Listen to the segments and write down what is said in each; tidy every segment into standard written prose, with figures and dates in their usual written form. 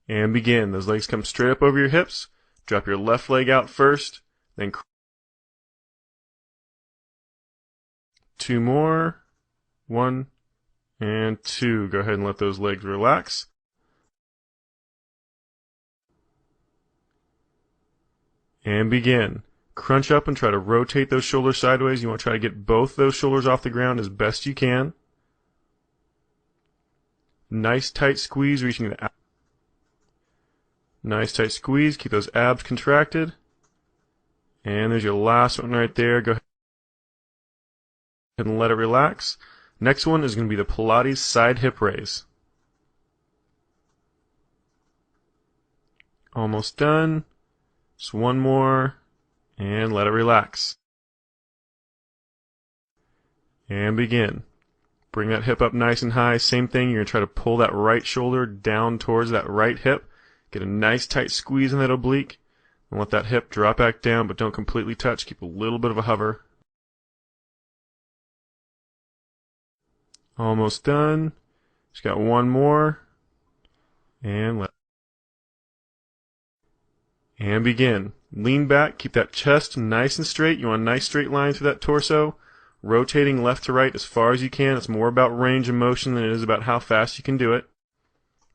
And begin. Those legs come straight up over your hips. Drop your left leg out first, then two more. 1 and 2. Go ahead and let those legs relax. And begin. Crunch up and try to rotate those shoulders sideways. You want to try to get both those shoulders off the ground as best you can. Nice tight squeeze, reaching the abs. Nice tight squeeze. Keep those abs contracted. And there's your last one right there. Go ahead and let it relax. Next one is going to be the Pilates side hip raise. Almost done. Just one more. And let it relax. And begin. Bring that hip up nice and high. Same thing, you're going to try to pull that right shoulder down towards that right hip. Get a nice tight squeeze in that oblique. And let that hip drop back down, but don't completely touch. Keep a little bit of a hover. Almost done. Just got one more. And begin. Lean back, keep that chest nice and straight. You want a nice straight line through that torso. Rotating left to right as far as you can. It's more about range of motion than it is about how fast you can do it.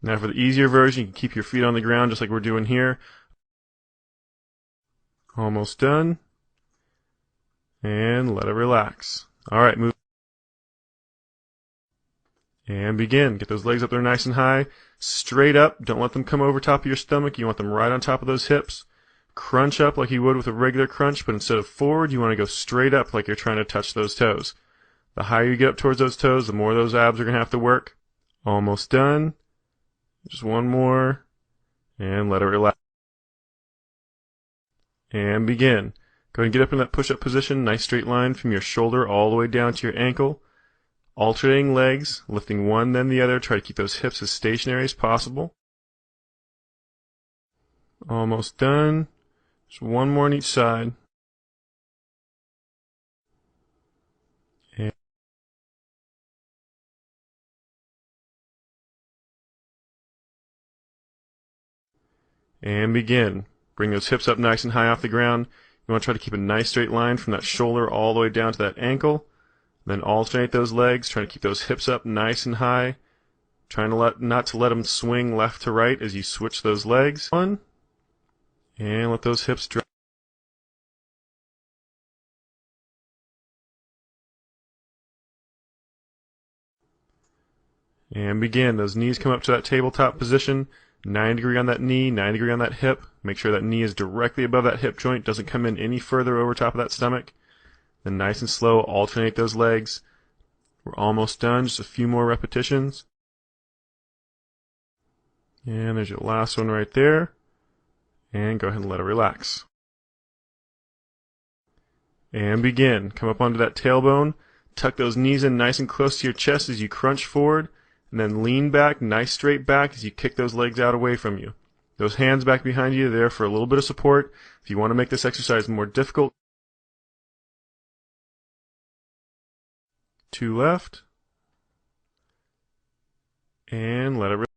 Now for the easier version, you can keep your feet on the ground just like we're doing here. Almost done. And let it relax. Alright, move. And begin. Get those legs up there nice and high. Straight up. Don't let them come over top of your stomach. You want them right on top of those hips. Crunch up like you would with a regular crunch, but instead of forward, you want to go straight up like you're trying to touch those toes. The higher you get up towards those toes, the more those abs are going to have to work. Almost done. Just one more. And let it relax. And begin. Go ahead and get up in that push-up position. Nice straight line from your shoulder all the way down to your ankle. Alternating legs, lifting one then the other. Try to keep those hips as stationary as possible. Almost done. Just one more on each side. And begin. Bring those hips up nice and high off the ground. You want to try to keep a nice straight line from that shoulder all the way down to that ankle. Then alternate those legs, trying to keep those hips up nice and high. Trying to not to let them swing left to right as you switch those legs. One. And let those hips drop. And begin. Those knees come up to that tabletop position. 90-degree on that knee, 90-degree on that hip. Make sure that knee is directly above that hip joint, doesn't come in any further over top of that stomach. Then nice and slow, alternate those legs. We're almost done, just a few more repetitions. And there's your last one right there. And go ahead and let it relax. And begin. Come up onto that tailbone. Tuck those knees in nice and close to your chest as you crunch forward. And then lean back, nice straight back as you kick those legs out away from you. Those hands back behind you, there for a little bit of support. If you want to make this exercise more difficult, 2 left. And let it relax.